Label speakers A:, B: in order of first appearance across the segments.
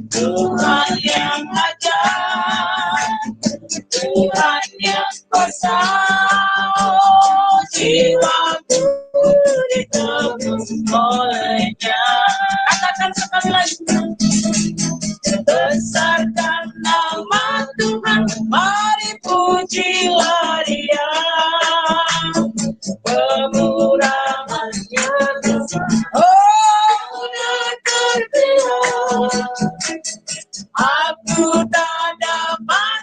A: Tuhan yang ajaib, Tuhan yang kuasa, jiwaku ditebus olehnya. Katakan sekali lagi. Besarkan nama Tuhan, mari pujilah Dia. Pemurahannya aku tak dapat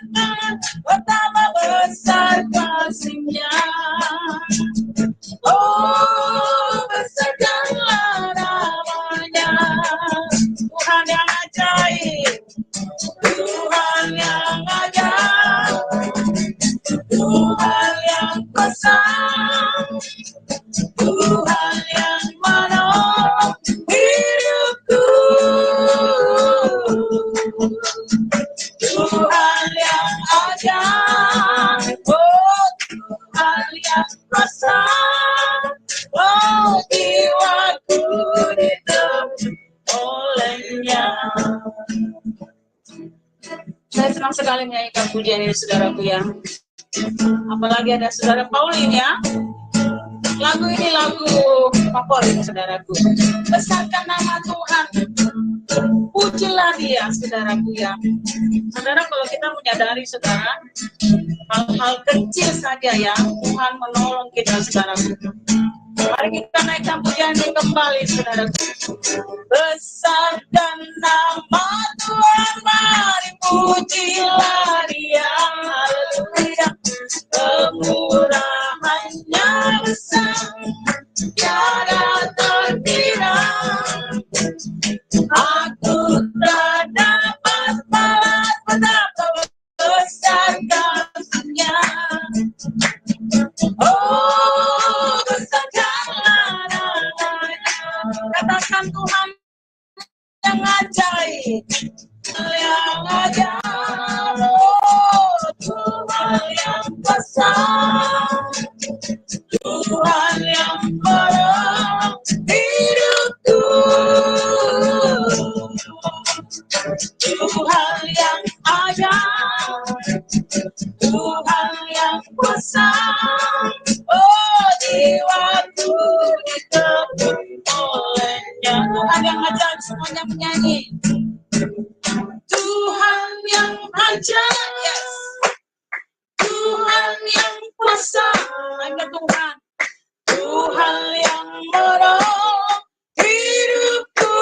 A: betapa besar kasih-Nya. Oh, besarkanlah namanya. Tuhan yang ajaib, Tuhan yang ajaib, Tuhan yang kuasa, Tuhan yang menolong hidupku. Tuhan yang ajaib, oh Tuhan yang kuasa, oh jiwaku ditebus olehnya. Saya senang sekali menyanyikan pujian ini, saudaraku ya. Apalagi ada saudara Pauline ya. Lagu ini lagu favorit saudaraku. Besarkan nama Tuhan, pujilah Dia, saudaraku ya. Saudara, kalau kita menyadari saudara, hal-hal kecil saja ya, Tuhan menolong kita, saudaraku. Mari kita naikkan pujian ini kembali, saudaraku. Besarkan nama Tuhan, mari pujilah Dia. Haleluya. Kemurahannya besar, tiada terkira. Aku tak dapat balas betapa besar kasih-Nya. Oh, besarkanlah namanya. Katakan Tuhan yang ajaib, yang ajaib, oh Tuhan yang kuasa, Tuhan yang menolong hidupku. Tuhan yang ajaib, Tuhan yang kuasa, oh jiwaku ditebus olehnya. Tuhan yang ajaib, semuanya menyanyi. Tuhan yang ajaib, yes. Tuhan yang kuasa, hanya Tuhan. Tuhan yang menolong hidupku.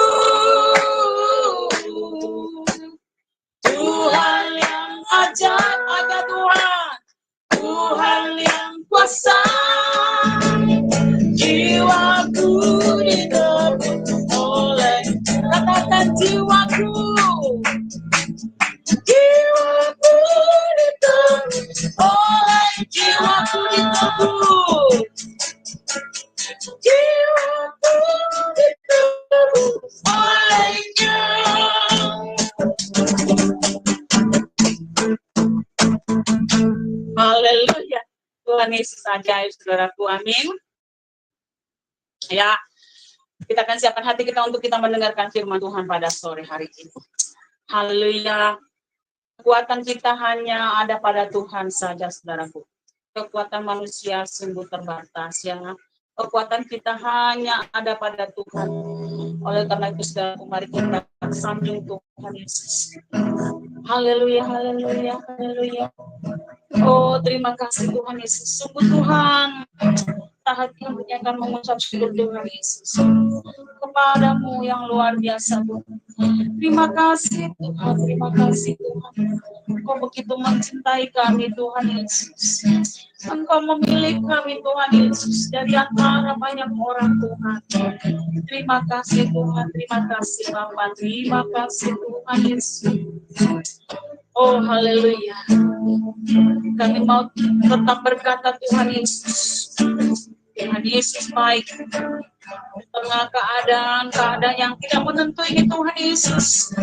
A: Tuhan yang ajaib, ada Tuhan. Tuhan yang kuasa, jiwaku ditebus oleh. Katakan jiwaku, jiwaku ditebus oleh, jiwaku ditebus, jiwaku ditebus olehnya. Haleluya. Tuhan Yesus ajaib, saudaraku. Amin. Ya, kita akan siapkan hati kita untuk kita mendengarkan firman Tuhan pada sore hari ini. Haleluya. Kekuatan kita hanya ada pada Tuhan saja, saudaraku. Kekuatan manusia sungguh terbatas, ya. Kekuatan kita hanya ada pada Tuhan. Oleh karena itu, saudaraku, mari kita sanjung Tuhan Yesus. Haleluya, haleluya, haleluya. Oh, terima kasih Tuhan Yesus. Sungguh Tuhan, hati kami akan mengucap syukur Tuhan Yesus kepadamu yang luar biasa Tuhan. Terima kasih Tuhan, terima kasih Tuhan. Engkau begitu mencintai kami Tuhan Yesus. Engkau memilih kami Tuhan Yesus dari antara banyak orang Tuhan. Terima kasih Tuhan, terima kasih Bapa, terima kasih Tuhan Yesus. Oh haleluya. Kami mau tetap berkata Tuhan Yesus. Tuhan Yesus baik. Di tengah keadaan yang tidak menentu ini Tuhan Yesus.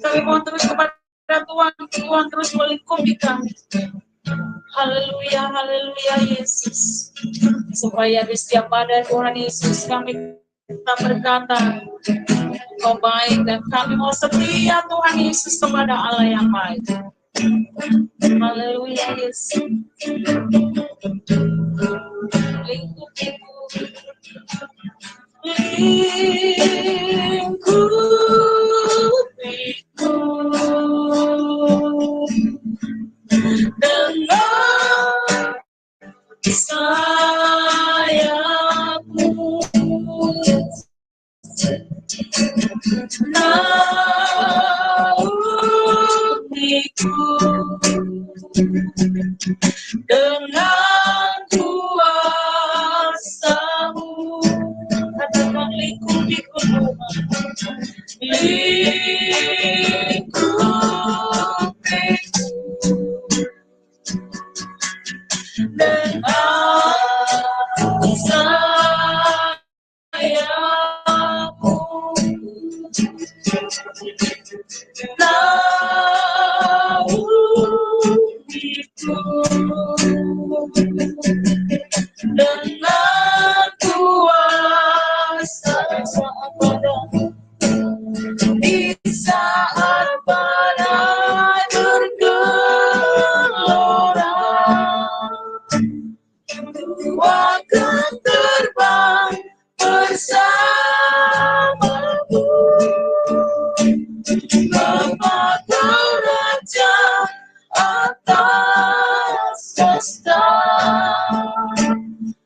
A: Kami mau terus kepada Tuhan, Tuhan terus melingkupi kami. Haleluya, haleluya Yesus. Supaya di setiap pada Tuhan Yesus kami Kita berkata, Kau baik dan kami mau setia Tuhan Yesus kepada Allah yang baik. Haleluya Yesus. Lingkupiku dengan sayapmu, naungiku dengan kuasa-Mu. Katakan lingkupiku, lingkupiku dengan sayapmu, naungiku dengan kuasa padamu. Di saat badai bergelora, Ku akan terbang bersamamu. Bapa Kau Raja atas semesta,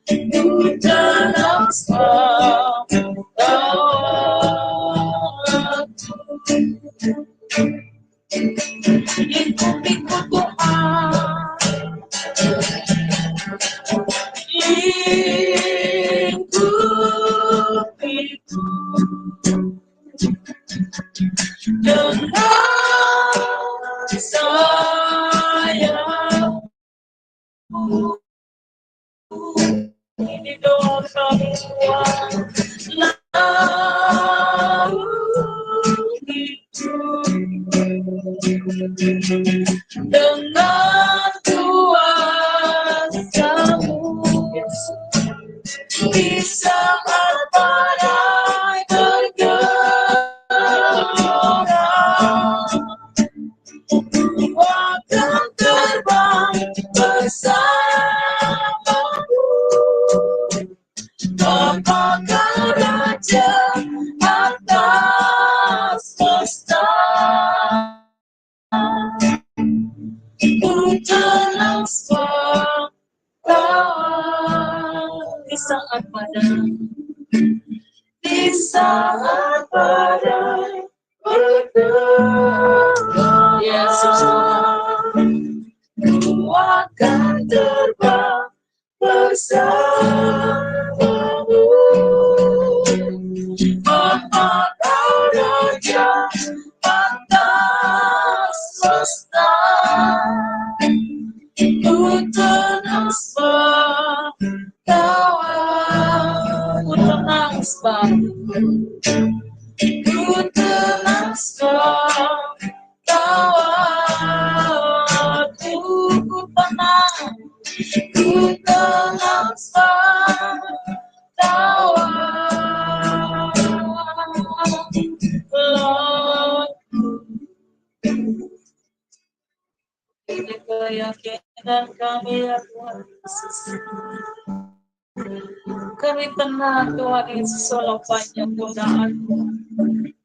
A: Ku dalam lingkupiku Tuhan, lingkupiku dengan sayapmu. Ini doa kami Tuhan, naungiku dengan kuasa-Mu. Di saat badai bergelora, Ku akan terbang bersamamu. Bapa Kau Raja atas semesta, Ku tenang di saat badai, di saat badai bergelora. Yesus, Ku akan terbang bersamamu. Bapa Kau Raja atas semesta, Ku tenang kawan, Ku tenang Ku tenang kawan, Ku tenang ini keyakinan kami ya Tuhan Yesus. Kami tenang Tuhan Yesus, walau banyak godaan.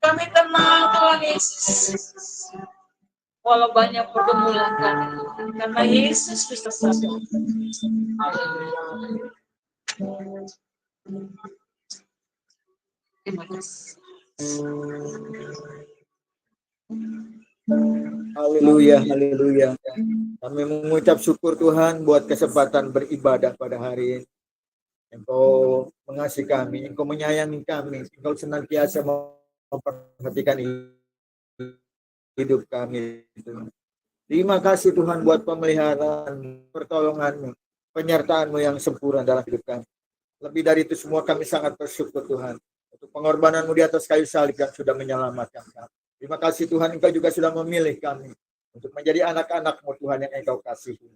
A: Kami tenang Tuhan Yesus, walau banyak pergumulan kami, karena Yesus bisa sadar. Haleluya. Terima kasih.
B: Haleluya, haleluya. Kami mengucap syukur Tuhan buat kesempatan beribadah pada hari ini. Engkau mengasihi kami, Engkau menyayangi kami, Engkau senantiasa memperhatikan hidup kami. Terima kasih Tuhan buat pemeliharaan, pertolongan-Mu, penyertaan-Mu yang sempurna dalam hidup kami. Lebih dari itu semua kami sangat bersyukur Tuhan untuk pengorbanan-Mu di atas kayu salib yang sudah menyelamatkan kami. Terima kasih Tuhan, Engkau juga sudah memilih kami untuk menjadi anak-anak-Mu Tuhan yang Engkau kasihi.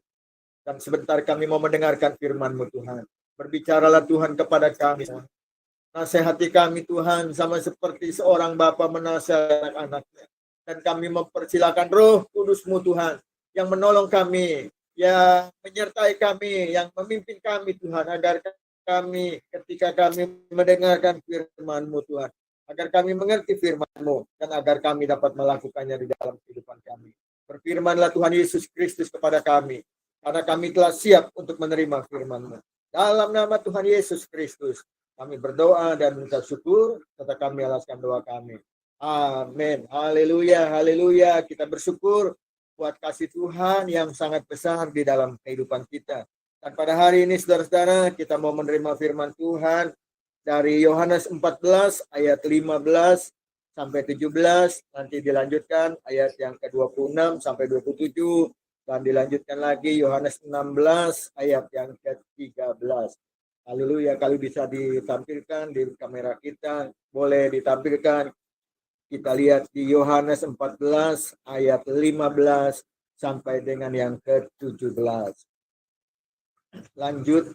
B: Dan sebentar kami mau mendengarkan firman-Mu Tuhan. Berbicaralah Tuhan kepada kami. Nasihati kami Tuhan, sama seperti seorang bapa menasihati anak-anaknya. Dan kami mempersilakan Roh Kudus-Mu Tuhan, yang menolong kami, yang menyertai kami, yang memimpin kami Tuhan, agar kami ketika kami mendengarkan firman-Mu Tuhan, agar kami mengerti firman-Mu, dan agar kami dapat melakukannya di dalam kehidupan kami. Berfirmanlah Tuhan Yesus Kristus kepada kami, karena kami telah siap untuk menerima firman-Mu. Dalam nama Tuhan Yesus Kristus, kami berdoa dan minta syukur, serta kami alaskan doa kami. Amin. Haleluya, haleluya. Kita bersyukur buat kasih Tuhan yang sangat besar di dalam kehidupan kita. Dan pada hari ini, saudara-saudara, kita mau menerima firman Tuhan dari Yohanes 14 ayat 15 sampai 17, nanti dilanjutkan ayat yang ke-26 sampai 27, dan dilanjutkan lagi Yohanes 16 ayat yang ke-13. Haleluya, kalau bisa ditampilkan di kamera kita, boleh ditampilkan. Kita lihat di Yohanes 14 ayat 15 sampai dengan yang ke-17. Lanjut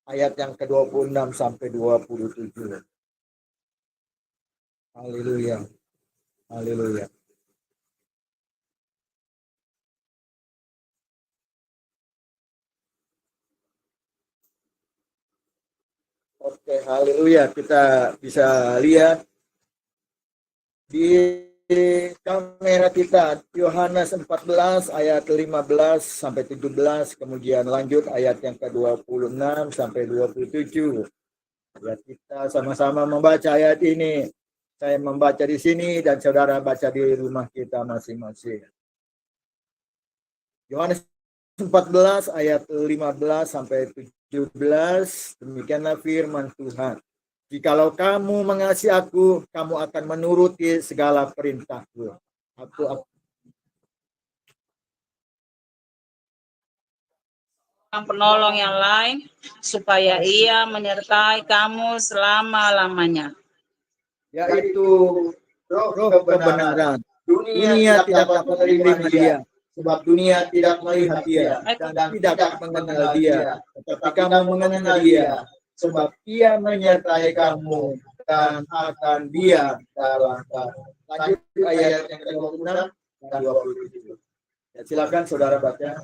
B: ayat yang ke-26 sampai 27. Haleluya. Haleluya. Oke, haleluya. Kita bisa lihat di kamera kita Yohanes 14 ayat 15 sampai 17, kemudian lanjut ayat yang ke-26 sampai 27. Ya, kita sama-sama membaca ayat ini. Saya membaca di sini dan saudara baca di rumah kita masing-masing. Yohanes 14 ayat 15 sampai 17, demikianlah firman Tuhan. Jikalau kamu mengasihi aku, kamu akan menuruti segala perintahku.
A: Penolong yang lain, supaya ia menyertai kamu selama-lamanya.
B: Yaitu roh kebenaran. Dunia tidak dapat menerima dia, sebab dunia tidak melihat dia dan tidak mengenal dia. Tetapi kamu mengenal dia, sebab ia menyertai kamu dan akan diam dalam kamu. Lanjut ayat yang ke-26 dan 27. Ya, silakan saudara baca.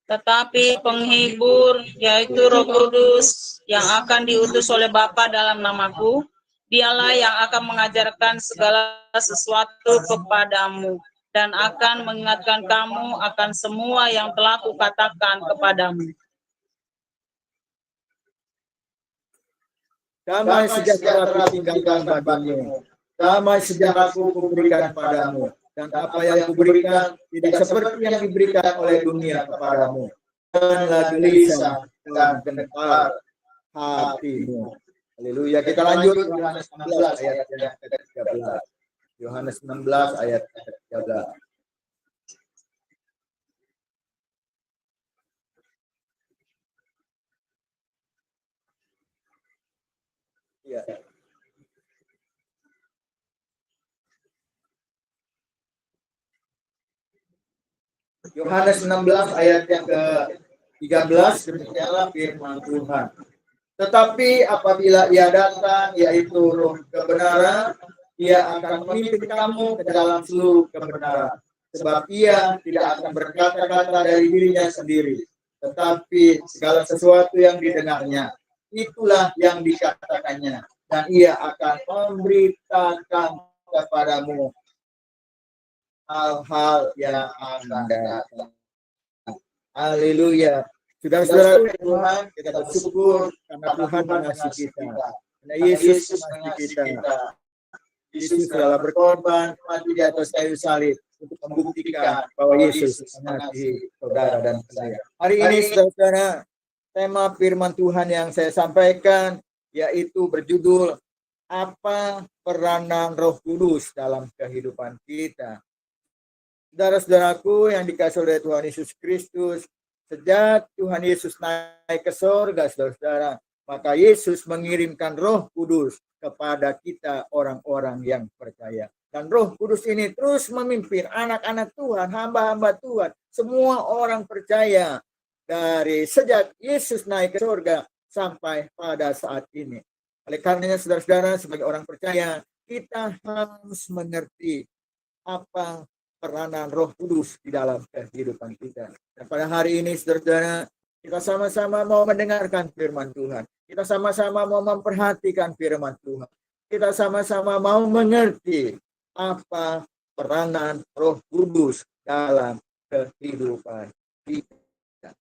A: Tetapi penghibur, yaitu Roh Kudus, yang akan diutus oleh Bapa dalam namaku, dialah yang akan mengajarkan segala sesuatu kepadamu dan akan mengingatkan kamu akan semua yang telah kukatakan kepadamu.
B: Damai sejahtera kutinggalkan bagimu, damai sejahtera kuberikan padamu, dan apa yang kuberikan tidak seperti yang diberikan oleh dunia kepadamu. Janganlah gelisah dan gentar hatimu. Haleluya. Kita lanjut Yohanes 16 ayat yang ke-13. Yohanes 16 ayat ke-13. Ya. Yohanes 16 ayat yang ke-13, demikianlah firman Tuhan. Tetapi apabila ia datang, yaitu Roh kebenaran, ia akan memimpin kamu ke dalam seluruh kebenaran. Sebab ia tidak akan berkata-kata dari dirinya sendiri, tetapi segala sesuatu yang didengarnya, itulah yang dikatakannya, dan ia akan memberitakan kepadamu hal-hal yang akan datang. Haleluya. Saudara-saudara Tuhan, kita bersyukur karena Tuhan mengasihi kita. Karena Yesus mengasihi kita. Yesus telah berkorban mati di atas kayu salib untuk membuktikan bahwa Yesus mengasihi saudara dan saya. Hari ini saudara-saudara, tema firman Tuhan yang saya sampaikan yaitu berjudul apa peranan Roh Kudus dalam kehidupan kita. Saudara-saudaraku yang dikasihi oleh Tuhan Yesus Kristus, sejak Tuhan Yesus naik ke sorga, saudara-saudara, maka Yesus mengirimkan Roh Kudus kepada kita orang-orang yang percaya. Dan Roh Kudus ini terus memimpin anak-anak Tuhan, hamba-hamba Tuhan, semua orang percaya dari sejak Yesus naik ke sorga sampai pada saat ini. Oleh karenanya saudara-saudara, sebagai orang percaya, kita harus mengerti apa peranan Roh Kudus di dalam kehidupan kita. Dan pada hari ini saudara-saudara, kita sama-sama mau mendengarkan firman Tuhan. Kita sama-sama mau memperhatikan firman Tuhan. Kita sama-sama mau mengerti apa peranan Roh Kudus dalam kehidupan kita.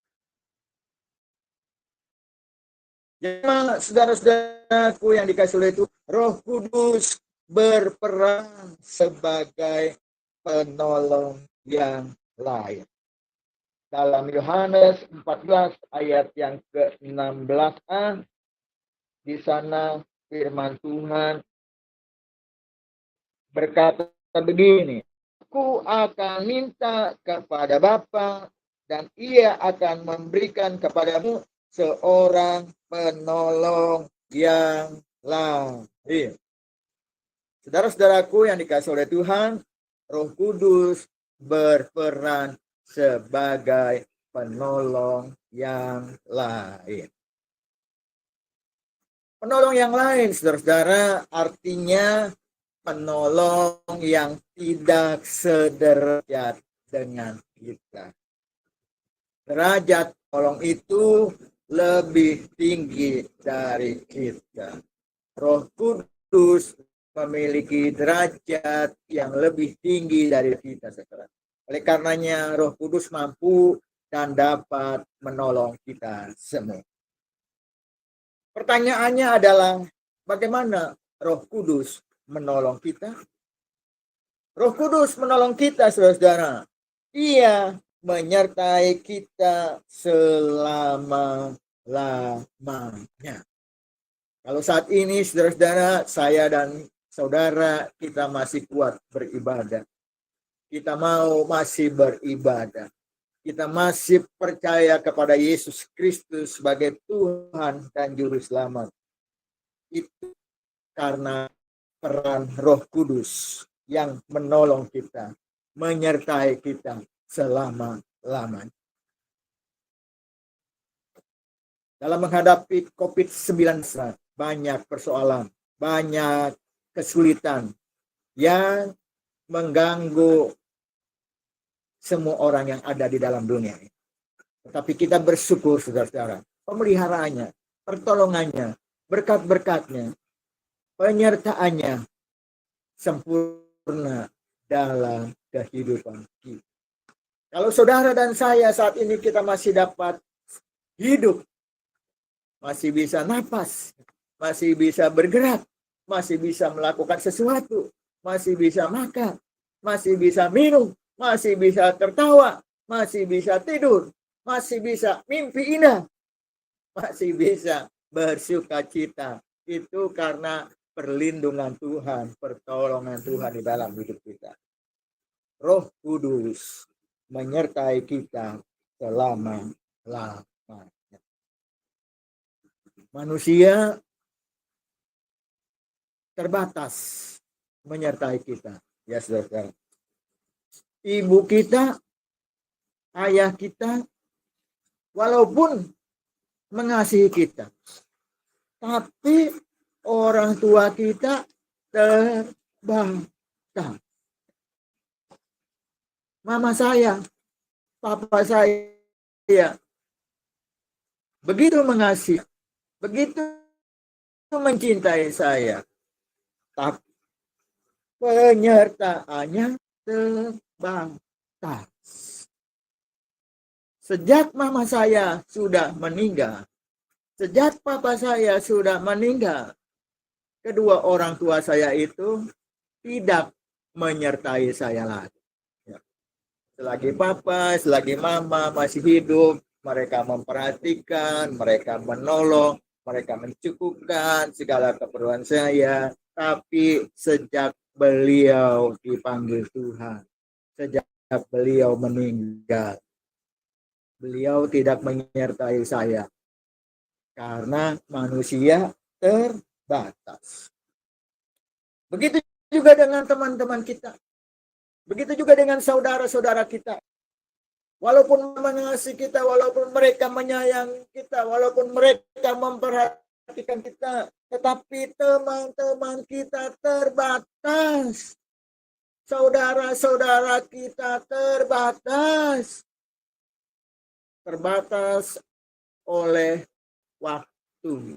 B: Jadi saudara-saudaraku yang dikasih oleh Tuhan, Roh Kudus berperan sebagai penolong yang lain. Dalam Yohanes 14 ayat yang ke-16a, di sana firman Tuhan berkata begini, Aku akan minta kepada Bapa dan ia akan memberikan kepadamu seorang penolong yang lain. Saudara-saudaraku yang dikasih oleh Tuhan, Roh Kudus berperan sebagai penolong yang lain. Penolong yang lain, saudara-saudara, artinya penolong yang tidak sederajat dengan kita. Derajat penolong itu lebih tinggi dari kita. Roh Kudus memiliki derajat yang lebih tinggi dari kita, saudara. Oleh karenanya Roh Kudus mampu dan dapat menolong kita semua. Pertanyaannya adalah bagaimana Roh Kudus menolong kita? Roh Kudus menolong kita, saudara-saudara. Ia menyertai kita selama-lamanya. Kalau saat ini, saudara-saudara, saya dan saudara, kita masih kuat beribadah. Kita mau masih beribadah. Kita masih percaya kepada Yesus Kristus sebagai Tuhan dan Juru Selamat. Itu karena peran Roh Kudus yang menolong kita, menyertai kita selama-lamanya. Dalam menghadapi COVID-19, banyak persoalan, banyak kesulitan yang mengganggu semua orang yang ada di dalam dunia ini. Tetapi kita bersyukur, saudara-saudara, pemeliharaannya, pertolongannya, berkat-berkatnya, penyertaannya sempurna dalam kehidupan kita. Kalau saudara dan saya saat ini kita masih dapat hidup, masih bisa napas, masih bisa bergerak, masih bisa melakukan sesuatu, masih bisa makan, masih bisa minum, masih bisa tertawa, masih bisa tidur, masih bisa mimpi indah, masih bisa bersukacita. Itu karena perlindungan Tuhan, pertolongan Tuhan di dalam hidup kita. Roh Kudus menyertai kita selama-lamanya. Manusia terbatas menyertai kita, ya saudara. Ibu kita, ayah kita, walaupun mengasihi kita, tapi orang tua kita terbatas. Mama saya, papa saya, begitu mengasihi, begitu mencintai saya, tapi penyertaannya terbatas. Sejak mama saya sudah meninggal, sejak papa saya sudah meninggal, kedua orang tua saya itu tidak menyertai saya lagi. Selagi papa, selagi mama masih hidup, mereka memperhatikan, mereka menolong, mereka mencukupkan segala keperluan saya. Tapi sejak beliau dipanggil Tuhan, sejak beliau meninggal, beliau tidak menyertai saya karena manusia terbatas. Begitu juga dengan teman-teman kita. Begitu juga dengan saudara-saudara kita. Walaupun mengasihi kita, walaupun mereka menyayangi kita, walaupun mereka memperhatikan memperhatikan kita, tetapi teman-teman kita terbatas. Saudara-saudara kita terbatas. Terbatas oleh waktu.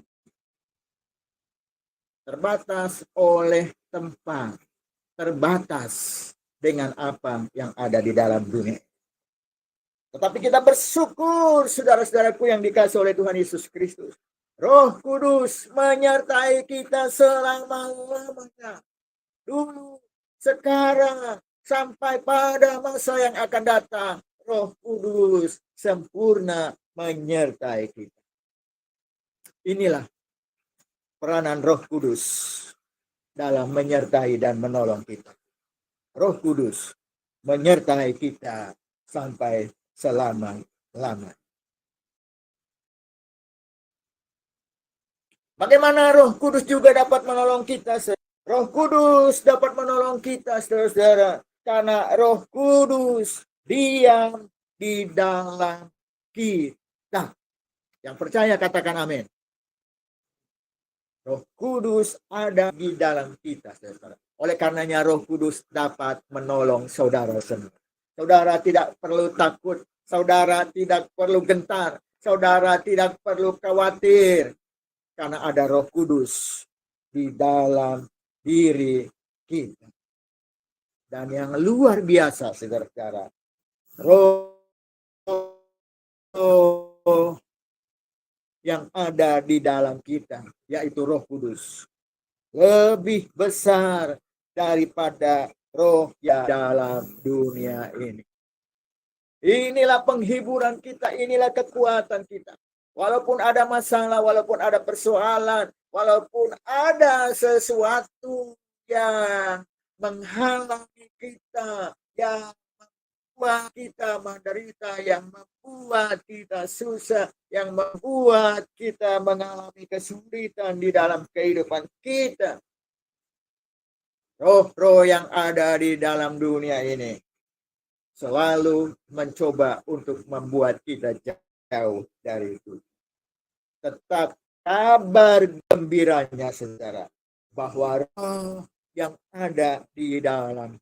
B: Terbatas oleh tempat. Terbatas dengan apa yang ada di dalam dunia. Tetapi kita bersyukur, saudara-saudaraku yang dikasihi oleh Tuhan Yesus Kristus. Roh Kudus menyertai kita selama-lamanya. Dulu, sekarang, sampai pada masa yang akan datang. Roh Kudus sempurna menyertai kita. Inilah peranan Roh Kudus dalam menyertai dan menolong kita. Roh Kudus menyertai kita sampai selama-lamanya. Bagaimana Roh Kudus juga dapat menolong kita? Roh Kudus dapat menolong kita, saudara-saudara, karena Roh Kudus diam di dalam kita. Yang percaya katakan amin. Roh Kudus ada di dalam kita, saudara. Oleh karenanya Roh Kudus dapat menolong saudara semua. Saudara tidak perlu takut, saudara tidak perlu gentar, saudara tidak perlu khawatir. Karena ada Roh Kudus di dalam diri kita. Dan yang luar biasa, saudara-saudara, Roh yang ada di dalam kita, yaitu Roh Kudus, lebih besar daripada roh yang dalam dunia ini. Inilah penghiburan kita, inilah kekuatan kita. Walaupun ada masalah, walaupun ada persoalan, walaupun ada sesuatu yang menghalangi kita, yang membuat kita menderita, yang membuat kita susah, yang membuat kita mengalami kesulitan di dalam kehidupan kita. Roh-roh yang ada di dalam dunia ini selalu mencoba untuk membuat kita jauh dari itu. Tetap kabar gembiranya, saudara, bahwa roh yang ada di dalam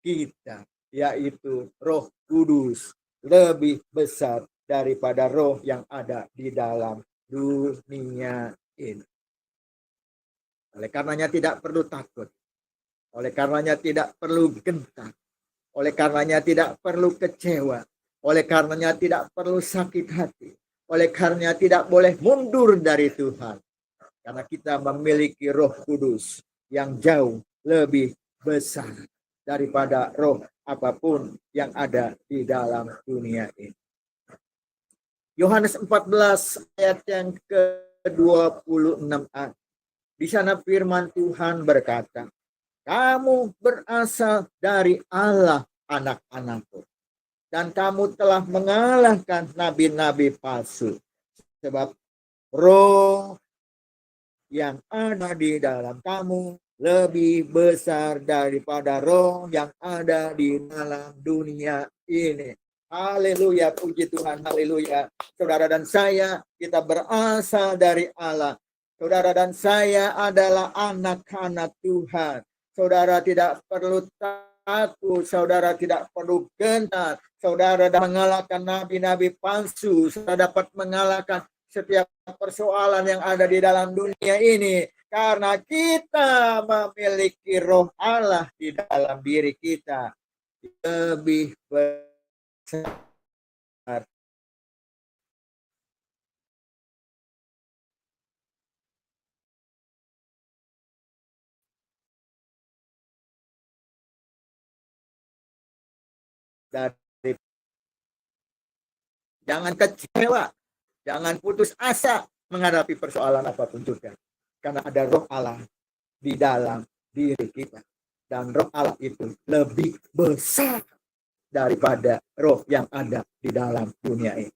B: kita, yaitu Roh Kudus, lebih besar daripada roh yang ada di dalam dunia ini. Oleh karenanya tidak perlu takut. Oleh karenanya tidak perlu gentar. Oleh karenanya tidak perlu kecewa. Oleh karenanya tidak perlu sakit hati. Oleh karenanya tidak boleh mundur dari Tuhan. Karena kita memiliki Roh Kudus yang jauh lebih besar daripada roh apapun yang ada di dalam dunia ini. Yohanes 14 ayat yang ke-26a. Di sana firman Tuhan berkata, kamu berasal dari Allah, anak-anakku. Dan kamu telah mengalahkan nabi-nabi palsu. Sebab roh yang ada di dalam kamu lebih besar daripada roh yang ada di dalam dunia ini. Haleluya, puji Tuhan, haleluya. Saudara dan saya, kita berasal dari Allah. Saudara dan saya adalah anak-anak Tuhan. Saudara tidak perlu takut, saudara tidak perlu gentar. Saudara dapat mengalahkan nabi-nabi palsu. Saudara dapat mengalahkan setiap persoalan yang ada di dalam dunia ini. Karena kita memiliki roh Allah di dalam diri kita. Lebih besar dari. Jangan kecewa, jangan putus asa menghadapi persoalan apapun juga. Karena ada roh Allah di dalam diri kita. Dan roh Allah itu lebih besar daripada roh yang ada di dalam dunia ini.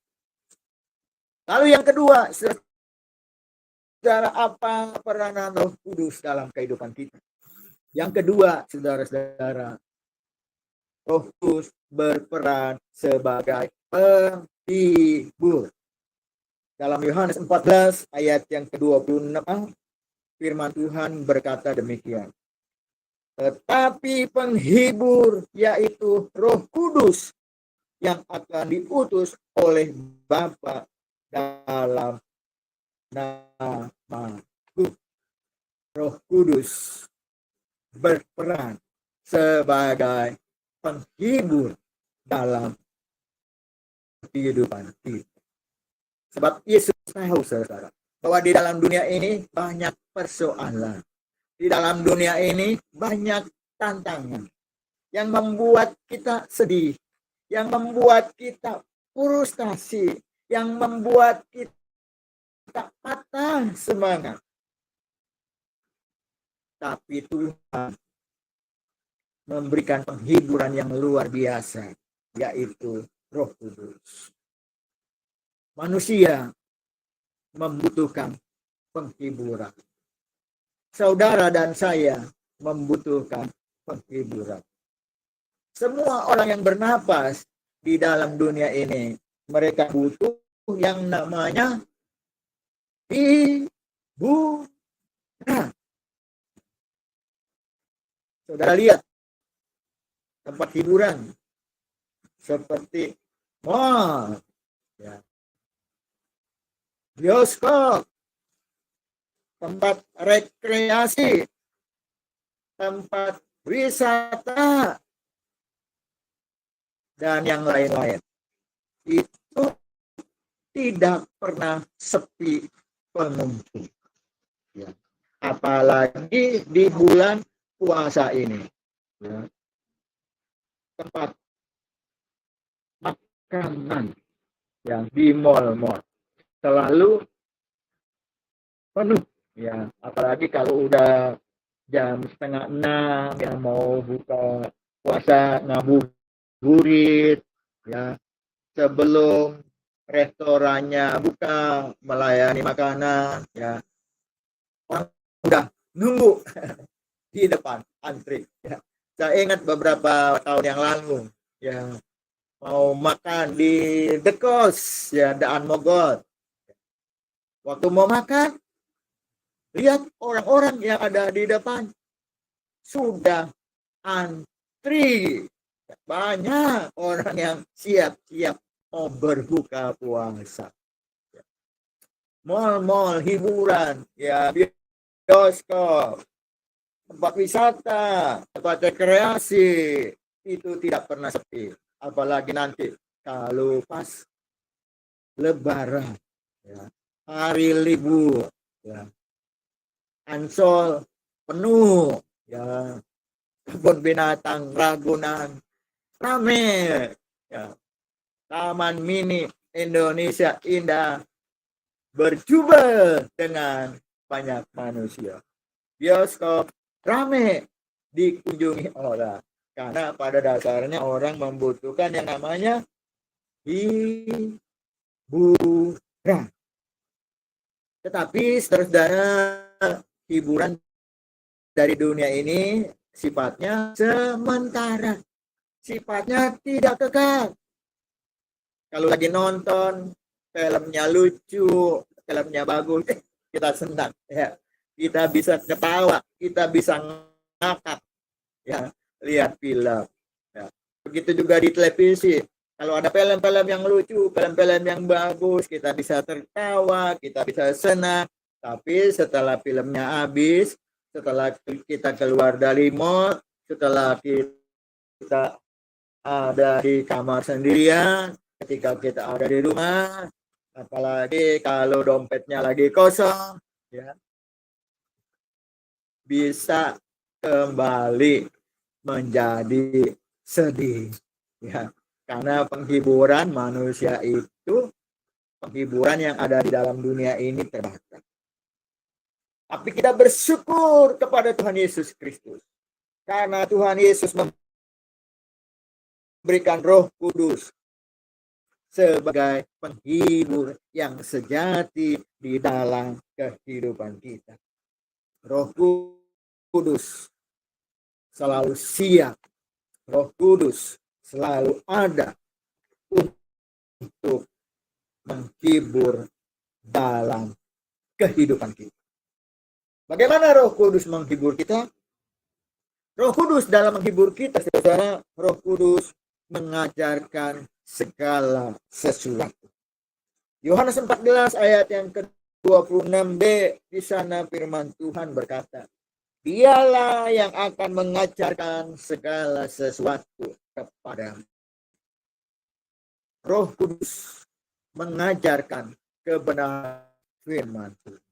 B: Lalu yang kedua, saudara, apa peranan Roh Kudus dalam kehidupan kita? Yang kedua, saudara-saudara, Roh Kudus berperan sebagai penghibur. Dalam Yohanes 14 ayat yang ke-26, firman Tuhan berkata demikian. Tetapi penghibur, yaitu Roh Kudus, yang akan diutus oleh Bapa dalam namaku. Roh Kudus berperan sebagai penghibur dalam kehidupan kita. Sebab Yesus tahu, saudara, bahwa di dalam dunia ini banyak persoalan. Di dalam dunia ini banyak tantangan yang membuat kita sedih, yang membuat kita frustasi, yang membuat kita patah semangat. Tapi Tuhan memberikan penghiburan yang luar biasa, yaitu Roh Kudus. Manusia membutuhkan penghiburan. Saudara dan saya membutuhkan penghiburan. Semua orang yang bernapas di dalam dunia ini, mereka butuh yang namanya hiburan. Saudara lihat tempat hiburan seperti mall, ya, bioskop, tempat rekreasi, tempat wisata, dan yang lain-lain. Itu tidak pernah sepi pengunjung. Ya. Apalagi di bulan puasa ini. Ya. Tempat makanan yang di mal-mal selalu penuh. Ya, apalagi kalau udah jam 5:30 yang mau buka puasa ngabuburit, ya, sebelum restorannya buka melayani makanan, ya, orang udah nunggu di depan antri. Ya. Saya ingat beberapa tahun yang lalu, ya, mau makan di The Coast, ya, Daan Mogot. Waktu mau makan, lihat orang-orang yang ada di depan sudah antri. Banyak orang yang siap-siap mau berbuka puasa. Mal-mal hiburan, ya, bioskop, tempat wisata, tempat rekreasi, itu tidak pernah sepi. Apalagi nanti kalau pas Lebaran, ya, hari libur, ya, Ancol penuh, ya, kebun binatang Ragunan rame, ya, Taman Mini Indonesia Indah berjubel dengan banyak manusia. Bioskop rame dikunjungi orang, karena pada dasarnya orang membutuhkan yang namanya hiburan. Tetapi saudara, hiburan dari dunia ini sifatnya sementara, sifatnya tidak kekal. Kalau lagi nonton filmnya lucu, filmnya bagus, kita senang, ya, kita bisa ketawa, kita bisa ngakak, ya, lihat film, ya. Begitu juga di televisi, kalau ada film-film yang lucu, film-film yang bagus, kita bisa tertawa, kita bisa senang. Tapi setelah filmnya habis, setelah kita keluar dari mall, setelah kita ada di kamar sendirian, ketika kita ada di rumah, apalagi kalau dompetnya lagi kosong, ya, bisa kembali menjadi sedih, ya, karena penghiburan manusia itu, penghiburan yang ada di dalam dunia ini terbatas. Tapi kita bersyukur kepada Tuhan Yesus Kristus, karena Tuhan Yesus memberikan Roh Kudus sebagai penghibur yang sejati di dalam kehidupan kita. Roh Kudus selalu siap, Roh Kudus selalu ada untuk menghibur dalam kehidupan kita. Bagaimana Roh Kudus menghibur kita? Roh Kudus dalam menghibur kita, saudara, Roh Kudus mengajarkan segala sesuatu. Yohanes 14 ayat yang ke-26b, di sana firman Tuhan berkata, Dialah yang akan mengajarkan segala sesuatu kepadamu. Roh Kudus mengajarkan kebenaran firman Tuhan.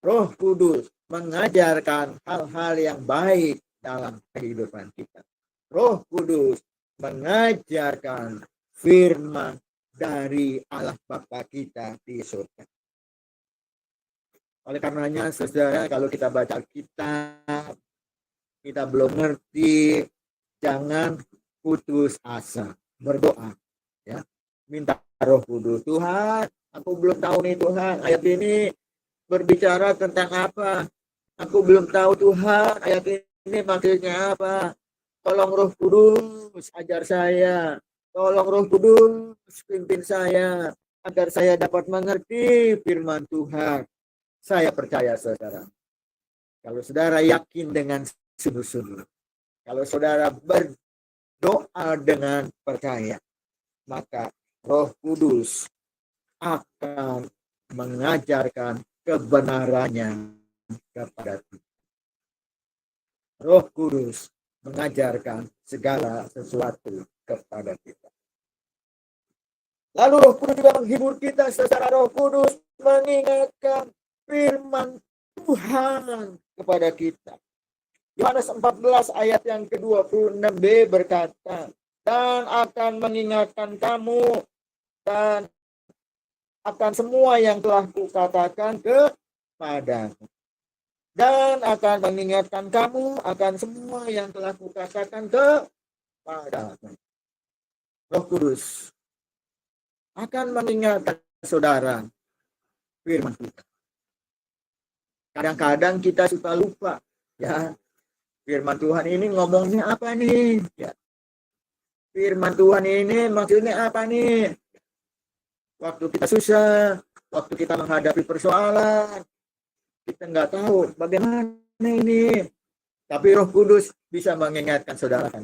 B: Roh Kudus mengajarkan hal-hal yang baik dalam kehidupan kita. Roh Kudus mengajarkan firman dari Allah Bapa kita di surga. Oleh karenanya, saudara, kalau kita baca kitab, kita belum ngerti, jangan putus asa, berdoa, ya, minta Roh Kudus. Tuhan, aku belum tahu nih Tuhan, ayat ini berbicara tentang apa? Aku belum tahu Tuhan, ayat ini maksudnya apa? Tolong Roh Kudus ajar saya. Tolong Roh Kudus pimpin saya agar saya dapat mengerti firman Tuhan. Saya percaya, saudara, kalau saudara yakin dengan sungguh-sungguh, kalau saudara berdoa dengan percaya, maka Roh Kudus akan mengajarkan kebenarannya kepada kita. Roh Kudus mengajarkan segala sesuatu kepada kita. Lalu Roh Kudus juga menghibur kita, secara Roh Kudus mengingatkan firman Tuhan kepada kita. Yohanes 14 ayat yang ke-26b berkata, dan akan mengingatkan kamu dan akan semua yang telah kukatakan kepadamu. Dan akan mengingatkan kamu akan semua yang telah kukatakan kepadamu. Roh Kudus akan mengingatkan saudara firman Tuhan. Kadang-kadang kita suka lupa, ya. Firman Tuhan ini ngomongnya apa nih? Ya. Firman Tuhan ini maksudnya apa nih? Waktu kita susah, waktu kita menghadapi persoalan, kita nggak tahu bagaimana ini. Tapi Roh Kudus bisa mengingatkan saudara.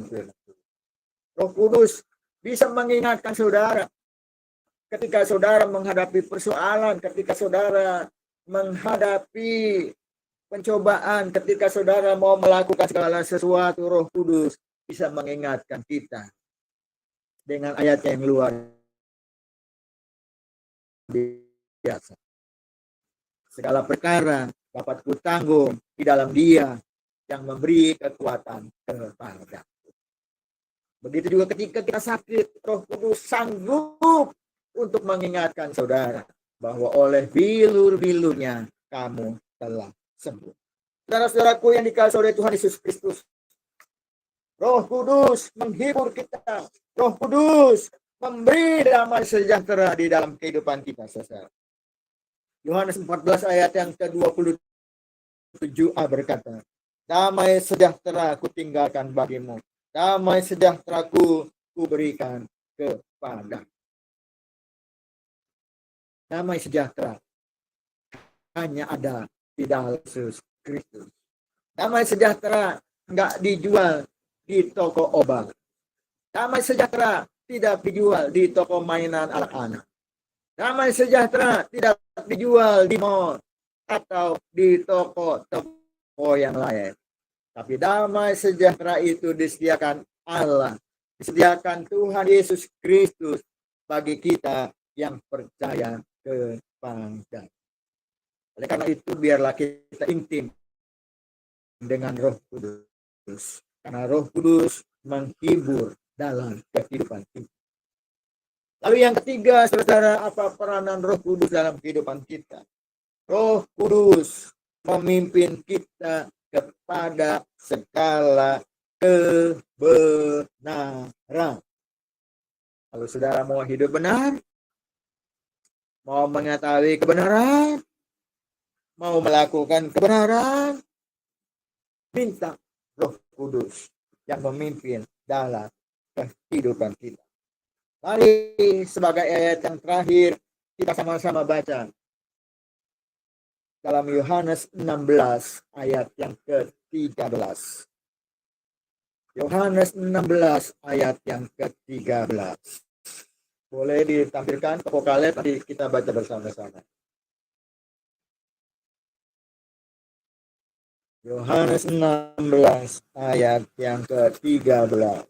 B: Roh Kudus bisa mengingatkan saudara. Ketika saudara menghadapi persoalan, ketika saudara menghadapi pencobaan, ketika saudara mau melakukan segala sesuatu, Roh Kudus bisa mengingatkan kita dengan ayat yang luar biasa. Segala perkara dapat kutanggung di dalam Dia yang memberi kekuatan kepada. Begitu juga ketika kita sakit, Roh Kudus sanggup untuk mengingatkan saudara bahwa oleh bilur-bilurnya kamu telah sembuh. Saudara-saudaraku yang dikasihi oleh Tuhan Yesus Kristus, Roh Kudus menghibur kita. Roh Kudus memberi damai sejahtera di dalam kehidupan kita, saudara. Yohanes 14 ayat yang ke-27a berkata, damai sejahtera ku tinggalkan bagimu. Damai sejahtera ku berikan kepada. Damai sejahtera hanya ada di dalam Yesus Kristus. Damai sejahtera enggak dijual di toko obat. Damai sejahtera tidak dijual di toko mainan anak-anak. Damai sejahtera tidak dijual di mall atau di toko yang lain. Tapi damai sejahtera itu disediakan Allah, disediakan Tuhan Yesus Kristus bagi kita yang percaya kepada. Oleh karena itu biarlah kita intim dengan Roh Kudus. Karena Roh Kudus menghibur dalam kehidupan kita. Lalu yang ketiga, saudara, apa peranan Roh Kudus dalam kehidupan kita? Roh Kudus memimpin kita kepada segala kebenaran. Kalau saudara mau hidup benar, mau mengetahui kebenaran, mau melakukan kebenaran, minta Roh Kudus yang memimpin dalam kehidupan kita. Mari sebagai ayat yang terakhir kita sama-sama baca dalam Yohanes 16 ayat yang ke-13. Yohanes 16 ayat yang ke-13. Boleh ditampilkan toko kalian, nanti kita baca bersama-sama. Yohanes 16 ayat yang ke-13.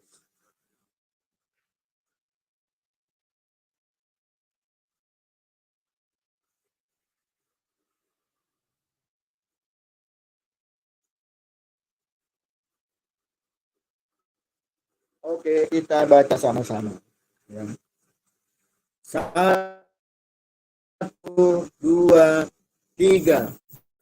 B: Oke, kita baca sama-sama. Ya. 1, 2, 3.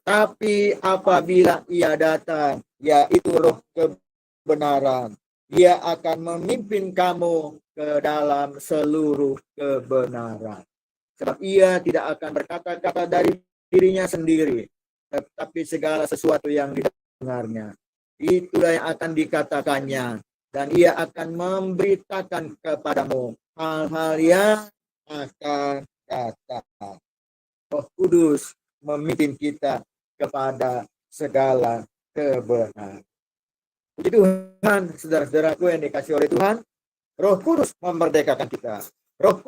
B: Tapi apabila ia datang, yaitu Roh kebenaran, ia akan memimpin kamu ke dalam seluruh kebenaran. Sebab ia tidak akan berkata-kata dari dirinya sendiri, tetapi segala sesuatu yang didengarnya, itulah yang akan dikatakannya, dan ia akan memberitakan kepadamu hal-hal yang akan datang. Roh Kudus memimpin kita kepada segala kebenaran. Puji Tuhan, saudara-saudaraku yang dikasih oleh Tuhan, Roh Kudus memerdekakan kita. Roh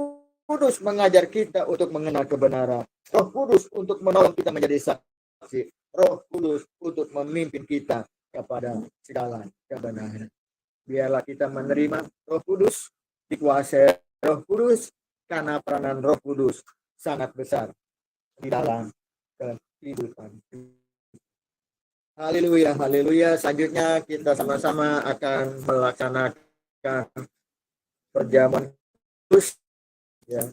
B: Kudus mengajar kita untuk mengenal kebenaran. Roh Kudus untuk menolong kita menjadi saksi. Roh Kudus untuk memimpin kita kepada segala kebenaran. Biarlah kita menerima Roh Kudus, dikuasai Roh Kudus, karena peranan Roh Kudus sangat besar di dalam kehidupan. Haleluya, haleluya. Selanjutnya kita sama-sama akan melaksanakan perjamuan kudus. Ya.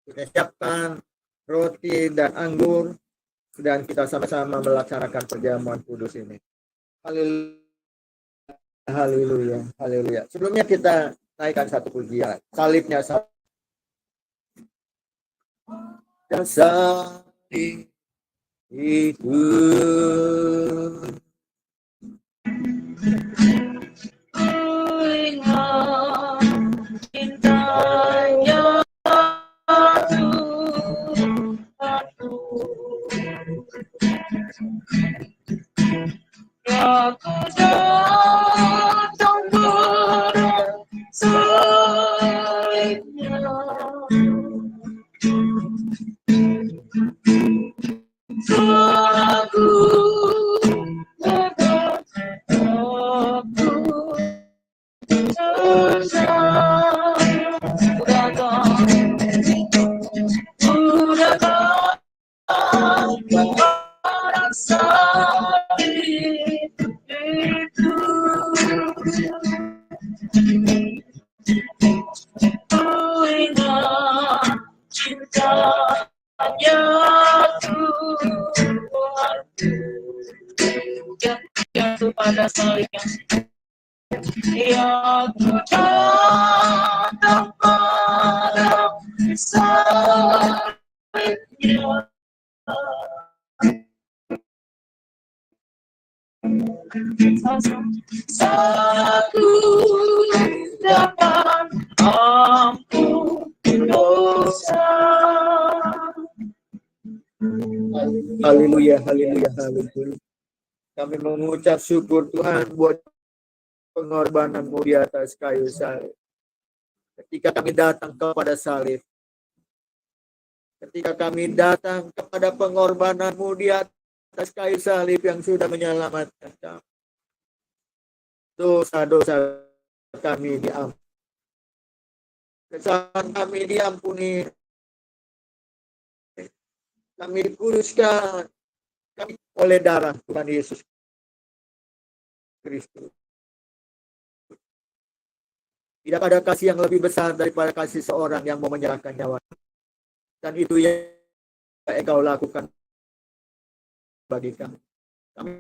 B: Kita siapkan roti dan anggur dan kita sama-sama melaksanakan perjamuan kudus ini. Haleluya. Haleluya, haleluya. Sebelumnya kita naikkan satu pujian. Salibnya salib. Dan salib itu
A: ingat cintanya aku datang pada salibnya. Aku datang, aku jatuh pada salibnya. Ya ku datang pada salibnya. Satu dapat ampun dosa.
B: haleluya, haleluya, haleluya. Kami mengucap syukur Tuhan buat pengorbanan-Mu di atas kayu salib. Ketika kami datang kepada salib, ketika kami datang kepada pengorbanan-Mu di atas kayu salib yang sudah menyelamatkan kami, dosa-dosa kami diampuni, kesalahan kami diampuni, kami dikuduskan kami oleh darah Tuhan Yesus Kristus. Tidak ada kasih yang lebih besar daripada kasih seorang yang mau menyerahkan nyawa. Dan itu yang Engkau lakukan bagi kami. Kami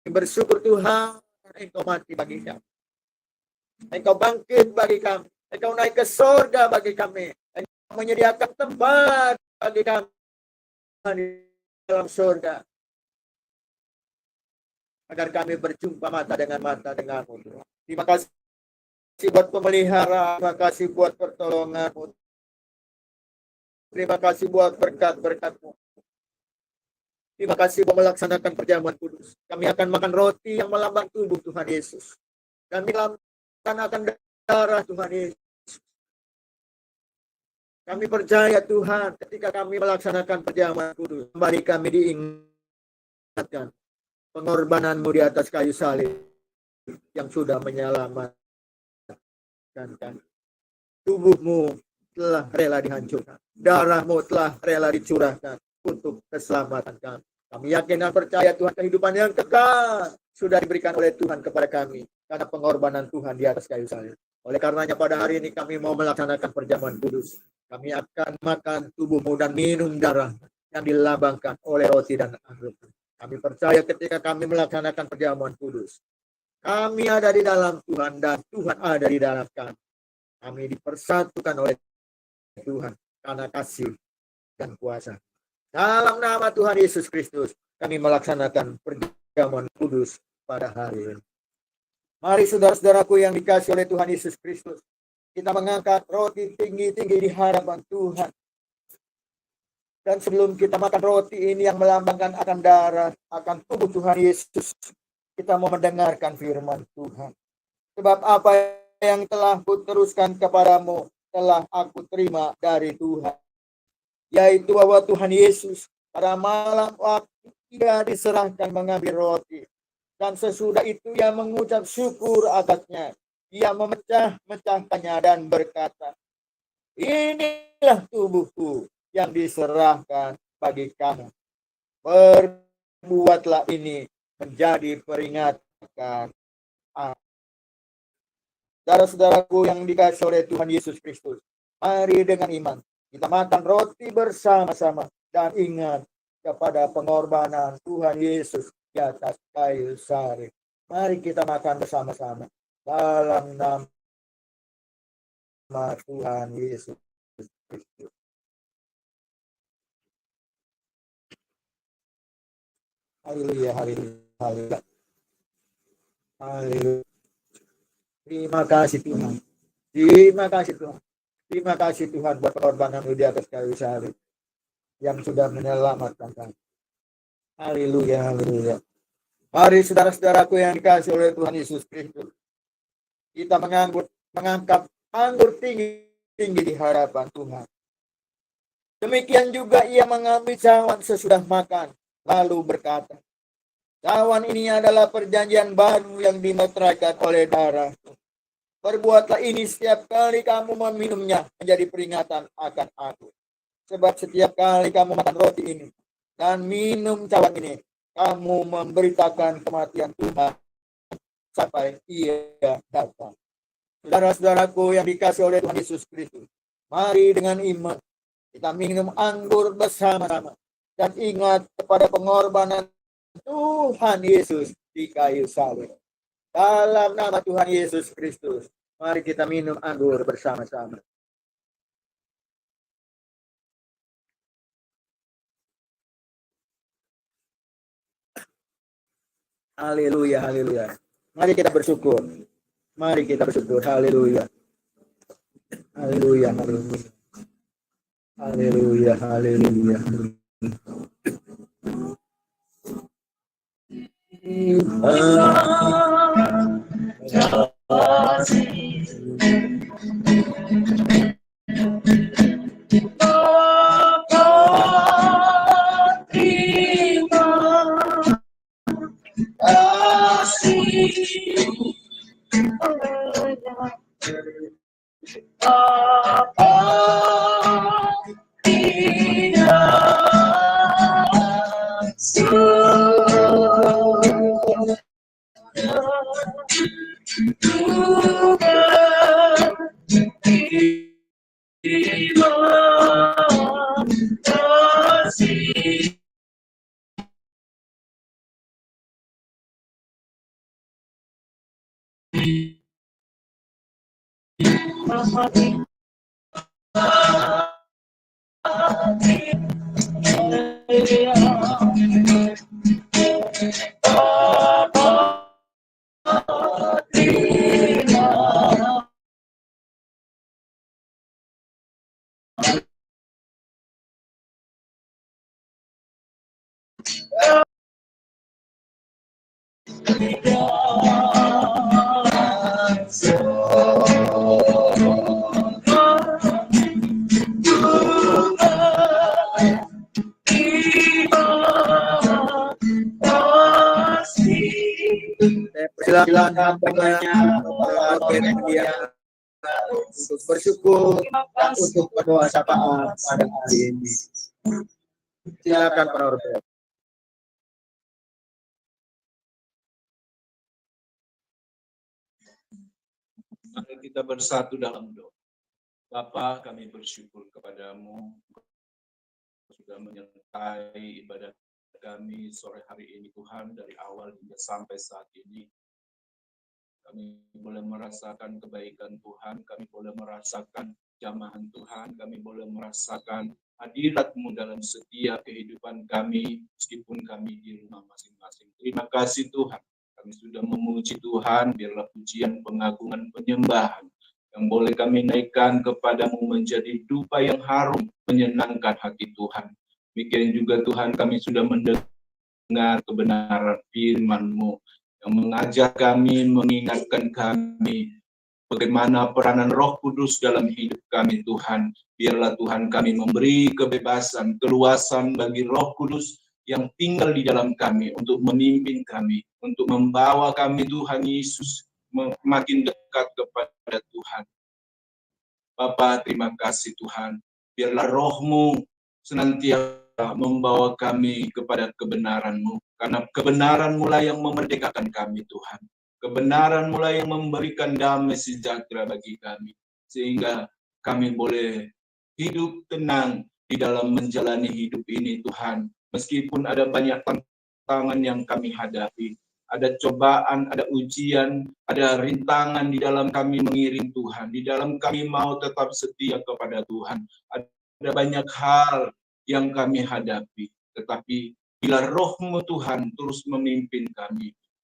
B: bersyukur Tuhan, Engkau mati bagi kami. Engkau bangkit bagi kami. Engkau naik ke surga bagi kami. Engkau menyediakan tempat bagi kami di dalam surga. Agar kami berjumpa mata dengan-Mu. Terima kasih buat pemeliharaan, terima kasih buat pertolongan-Mu. Terima kasih buat berkat-berkat-Mu. Terima kasih bahwa melaksanakan perjamuan kudus. Kami akan makan roti yang melambang tubuh Tuhan Yesus. Kami akan darah Tuhan Yesus. Kami percaya Tuhan ketika kami melaksanakan perjamuan kudus, kembali kami diingatkan pengorbananmu di atas kayu salib yang sudah menyelamatkan kami. Tubuhmu telah rela dihancurkan. Darahmu telah rela dicurahkan untuk keselamatan kami. Kami yakin dan percaya Tuhan kehidupan yang kekal sudah diberikan oleh Tuhan kepada kami karena pengorbanan Tuhan di atas kayu salib. Oleh karenanya pada hari ini kami mau melaksanakan perjamuan kudus. Kami akan makan tubuhmu dan minum darah yang dilambangkan oleh roti dan anggur. Kami percaya ketika kami melaksanakan perjamuan kudus, kami ada di dalam Tuhan dan Tuhan ada di dalam kami. Kami dipersatukan oleh Tuhan karena kasih dan kuasa. Dalam nama Tuhan Yesus Kristus, kami melaksanakan perjamuan kudus pada hari ini. Mari saudara-saudaraku yang dikasihi oleh Tuhan Yesus Kristus, kita mengangkat roti tinggi-tinggi di hadapan Tuhan. Dan sebelum kita makan roti ini yang melambangkan akan darah, akan tubuh Tuhan Yesus, kita mau mendengarkan firman Tuhan. Sebab apa yang telah kuteruskan kepadamu, telah aku terima dari Tuhan. Yaitu bahwa Tuhan Yesus pada malam waktu ia diserahkan mengambil roti. Dan sesudah itu ia mengucap syukur atasnya. Ia memecah-mecahkannya dan berkata, inilah tubuhku yang diserahkan bagi kamu. Perbuatlah ini menjadi peringatan. Saudara-saudaraku yang dikasihi oleh Tuhan Yesus Kristus, mari dengan iman kita makan roti bersama-sama dan ingat kepada pengorbanan Tuhan Yesus di atas kayu salib. Mari kita makan bersama-sama dalam nama Tuhan Yesus Kristus. Haleluya, haleluya, haleluya. Haleluya. Terima kasih Tuhan. Terima kasih Tuhan. Terima kasih Tuhan buat pengorbanan di atas kayu salib yang sudah menyelamatkan kami. Haleluya, haleluya. Mari saudara-saudaraku yang dikasihi oleh Tuhan Yesus Kristus, kita mengangkat anggur tinggi di hadapan Tuhan. Demikian juga ia mengambil cawan sesudah makan, lalu berkata, cawan ini adalah perjanjian baru yang dimeteraikan oleh darah. Perbuatlah ini setiap kali kamu meminumnya menjadi peringatan akan aku. Sebab setiap kali kamu makan roti ini dan minum cawan ini, kamu memberitakan kematian Tuhan sampai ia datang. Saudara-saudaraku yang dikasihi oleh Tuhan Yesus Kristus, mari dengan iman kita minum anggur bersama-sama dan ingat kepada pengorbanan Tuhan Yesus di kayu salib. Dalam nama Tuhan Yesus Kristus, mari kita minum anggur bersama-sama. Haleluya, haleluya. Mari kita bersyukur. Mari kita bersyukur. Haleluya. Haleluya, haleluya. Haleluya, haleluya. Silakan hambanya Bapak dia untuk bersyukur dan untuk berdoa syafaat pada hari ini. Silakan Pak Norbert.
C: Mari kita bersatu dalam doa. Bapa, kami bersyukur kepadamu sudah menyertai ibadah kami sore hari ini Tuhan, dari awal hingga sampai saat ini. Kami boleh merasakan kebaikan Tuhan, kami boleh merasakan jamahan Tuhan, kami boleh merasakan hadirat-Mu dalam setiap kehidupan kami, meskipun kami di rumah masing-masing. Terima kasih Tuhan, kami sudah memuji Tuhan, biarlah pujian, pengagungan, penyembahan yang boleh kami naikkan kepadamu menjadi dupa yang harum, menyenangkan hati Tuhan. Demikian juga Tuhan, kami sudah mendengar kebenaran firman-Mu yang mengajar kami, mengingatkan kami bagaimana peranan Roh Kudus dalam hidup kami Tuhan. Biarlah Tuhan kami memberi kebebasan, keluasan bagi Roh Kudus yang tinggal di dalam kami untuk memimpin kami, untuk membawa kami Tuhan Yesus makin dekat kepada Tuhan. Bapa, terima kasih Tuhan. Biarlah Roh-Mu senantiasa membawa kami kepada kebenaran-Mu. Karena kebenaran-Mu lah yang memerdekakan kami Tuhan. Kebenaran-Mu lah yang memberikan damai sejahtera bagi kami. Sehingga kami boleh hidup tenang di dalam menjalani hidup ini Tuhan. Meskipun ada banyak tantangan yang kami hadapi. Ada cobaan, ada ujian, ada rintangan di dalam kami mengiring Tuhan. Di dalam kami mau tetap setia kepada Tuhan. Ada banyak hal yang kami hadapi. Tetapi bila Roh-Mu Tuhan terus memimpin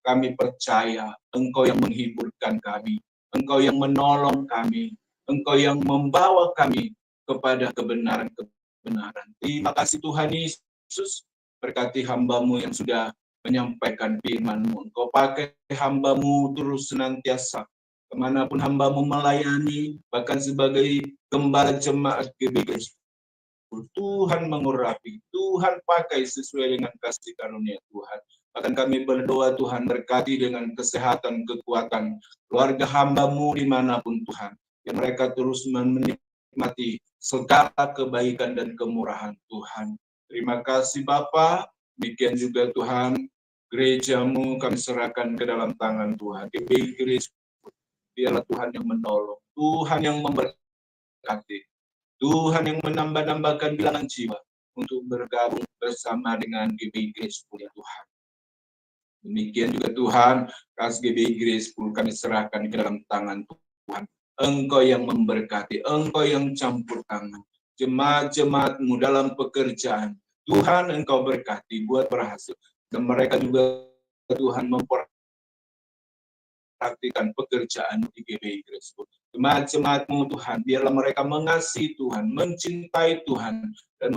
C: kami percaya Engkau yang menghiburkan kami. Engkau yang menolong kami. Engkau yang membawa kami kepada kebenaran-kebenaran. Terima kasih Tuhan Yesus. Berkati hamba-Mu yang sudah menyampaikan firman-Mu. Engkau pakai hamba-Mu terus senantiasa. Kemanapun hamba-Mu melayani, bahkan sebagai gembala jemaat GBI, Tuhan mengurapi, Tuhan pakai sesuai dengan kasih karunia Tuhan. Bahkan kami berdoa Tuhan berkati dengan kesehatan, kekuatan keluarga hamba-Mu dimanapun Tuhan. Yang mereka terus menikmati segala kebaikan dan kemurahan Tuhan. Terima kasih Bapa. Demikian juga Tuhan, gereja-Mu kami serahkan ke dalam tangan Tuhan. GBI Grace, biarlah Tuhan yang menolong, Tuhan yang memberkati, Tuhan yang menambah-nambahkan bilangan jiwa untuk bergabung bersama dengan GBI Grace ya Tuhan. Demikian juga Tuhan, kas GBI Grace kami serahkan ke dalam tangan Tuhan. Engkau yang memberkati, Engkau yang campur tangan. Jemaat-jemaat-Mu dalam pekerjaan, Tuhan Engkau berkati buat berhasil. Dan mereka juga Tuhan mempraktikkan pekerjaan di GBI Grace. Jemaat-jemaat-Mu Tuhan, biarlah mereka mengasihi Tuhan, mencintai Tuhan, dan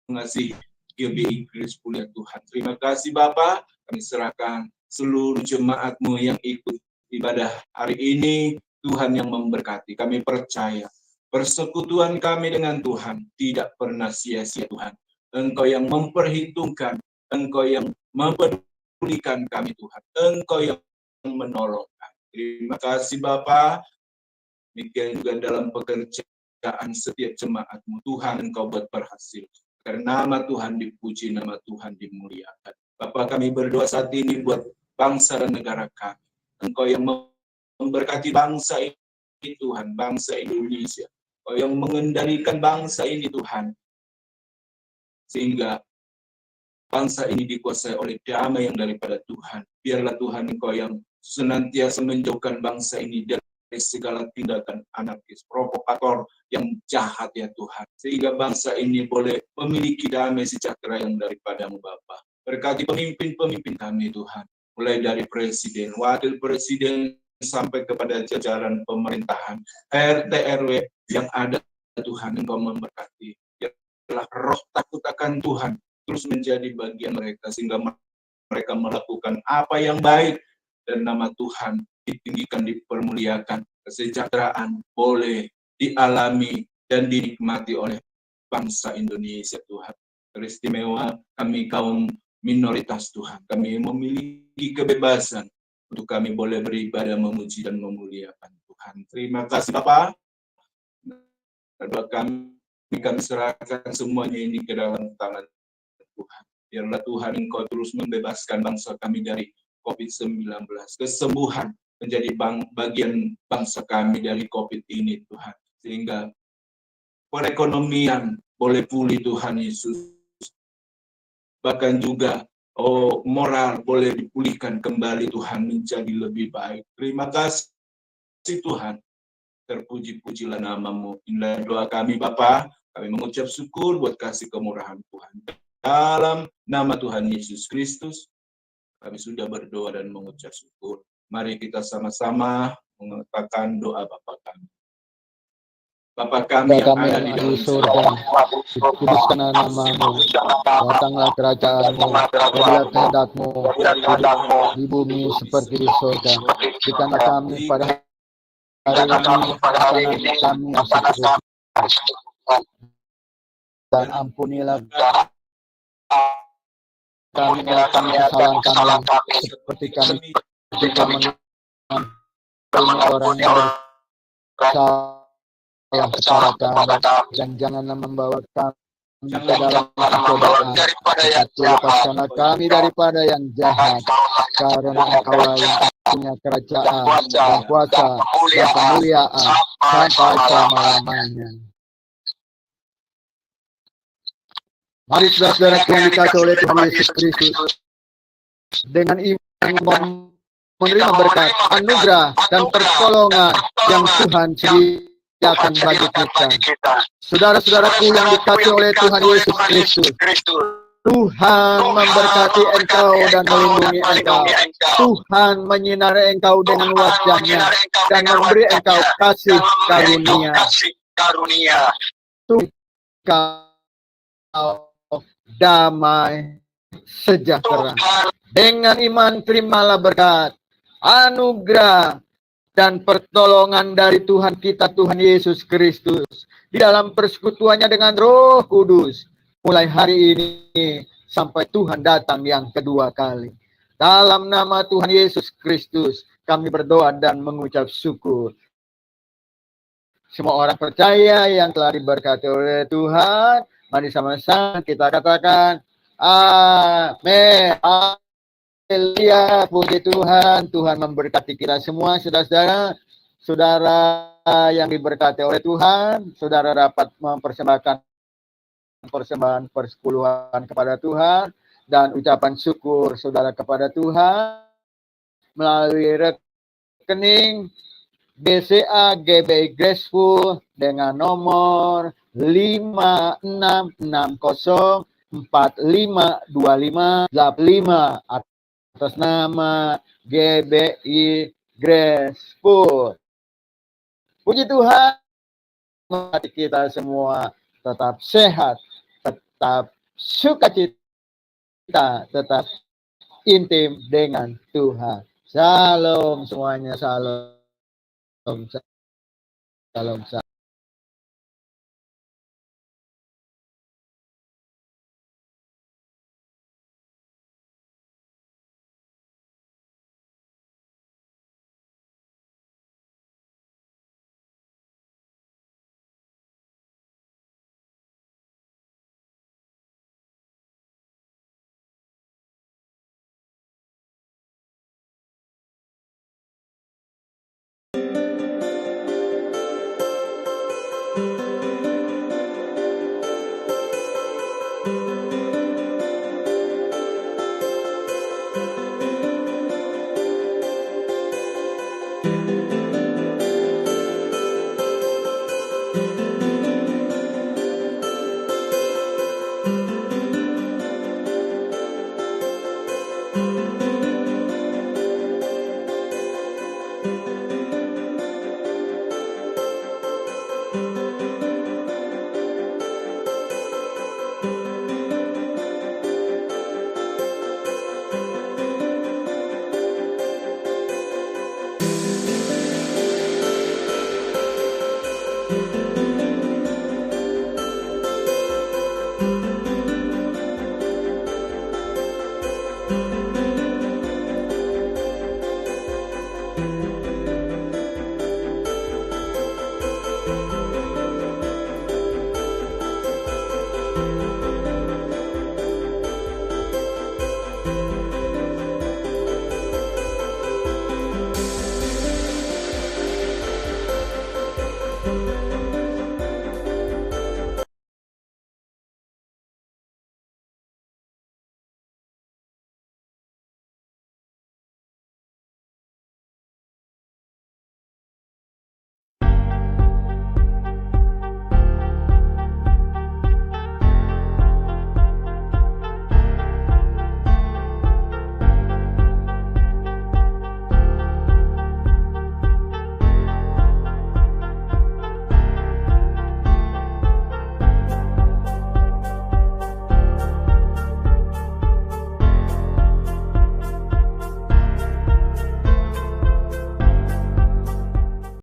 C: mengasihi GBI Grace ya Tuhan. Terima kasih Bapa, kami serahkan seluruh jemaat-Mu yang ikut ibadah hari ini, Tuhan yang memberkati. Kami percaya persekutuan kami dengan Tuhan tidak pernah sia-sia Tuhan. Engkau yang memperhitungkan, Engkau yang mempedulikan kami Tuhan. Engkau yang menolong kami. Terima kasih Bapa. Demikian juga dalam pekerjaan setiap jemaat-Mu. Tuhan Engkau buat berhasil. Karena nama Tuhan dipuji, nama Tuhan dimuliakan. Bapa kami berdoa saat ini buat bangsa dan negara kami. Engkau yang memberkati bangsa ini Tuhan, bangsa Indonesia. Engkau yang mengendalikan bangsa ini Tuhan. Sehingga bangsa ini dikuasai oleh damai yang daripada Tuhan. Biarlah Tuhan Engkau yang senantiasa menjauhkan bangsa ini dari segala tindakan anarkis, provokator yang jahat ya Tuhan. Sehingga bangsa ini boleh memiliki damai sejahtera yang daripada-Mu Bapa. Berkati pemimpin-pemimpin kami Tuhan. Mulai dari presiden, wakil presiden, sampai kepada jajaran pemerintahan, RT RW yang ada Tuhan Engkau memberkati. Biarlah roh takut akan Tuhan terus menjadi bagian mereka sehingga mereka melakukan apa yang baik dan nama Tuhan ditinggikan, dipermuliakan. Kesejahteraan boleh dialami dan dinikmati oleh bangsa Indonesia, Tuhan. Teristimewa kami kaum minoritas, Tuhan. Kami memiliki kebebasan untuk kami boleh beribadah, memuji dan memuliakan Tuhan. Terima kasih Bapa. Doa kami serahkan semuanya ini ke dalam tangan Tuhan. Biarlah Tuhan Engkau terus membebaskan bangsa kami dari COVID-19. Kesembuhan menjadi bagian bangsa kami dari COVID ini, Tuhan. Sehingga perekonomian boleh pulih, Tuhan Yesus. Bahkan juga moral boleh dipulihkan kembali, Tuhan, menjadi lebih baik. Terima kasih Tuhan. Terpuji-pujilah namamu. Inilah doa kami Bapa. Kami mengucap syukur buat kasih kemurahan Tuhan. Dalam nama Tuhan Yesus Kristus, kami sudah berdoa dan mengucap syukur. Mari kita sama-sama mengatakan doa Bapa kami. Bapa kami yang ada di dalam
D: surga, dikuduskanlah namamu, datanglah kerajaanmu, jadilah kehendakmu di bumi seperti di surga. Berikanlah kami pada hari ini kami dan ampunilah kami kesalahan kami seperti kami juga mengampuni orang yang bersalah kepada kami, dan janganlah membawa kami ke dalam pencobaan, tetapi lepaskanlah kami daripada yang jahat, karena Engkau yang punya kerajaan dan kuasa dan kemuliaan sampai selama-lamanya. Mari saudara-saudara yang dikasihi oleh Tuhan Yesus Kristus, dengan iman menerima berkat, anugerah, dan pertolongan yang Tuhan sediakan bagi kita. Saudara-saudaraku yang dikasihi oleh Tuhan Yesus Kristus, Tuhan memberkati engkau dan melindungi engkau. Tuhan menyinari engkau dengan wajah-Nya dan memberi engkau kasih karunia. Engkau damai sejahtera. Dengan iman terimalah berkat, anugerah, dan pertolongan dari Tuhan kita, Tuhan Yesus Kristus, di dalam persekutuannya dengan Roh Kudus, mulai hari ini sampai Tuhan datang yang kedua kali. Dalam nama Tuhan Yesus Kristus, kami berdoa dan mengucap syukur. Semua orang percaya yang telah diberkati oleh Tuhan, mari sama-sama kita katakan, amin. Haleluya, puji Tuhan. Tuhan memberkati kita semua, saudara-saudara. Saudara yang diberkati oleh Tuhan, saudara dapat mempersembahkan persembahan persepuluhan kepada Tuhan dan ucapan syukur saudara kepada Tuhan melalui rekening BCA GBI Graceful dengan nomor 5660452585 atas nama GBI Graceful. Puji Tuhan, mari kita semua tetap sehat, tetap sukacita, tetap intim dengan Tuhan. Shalom semuanya, shalom. Shalom.
A: Tuhan.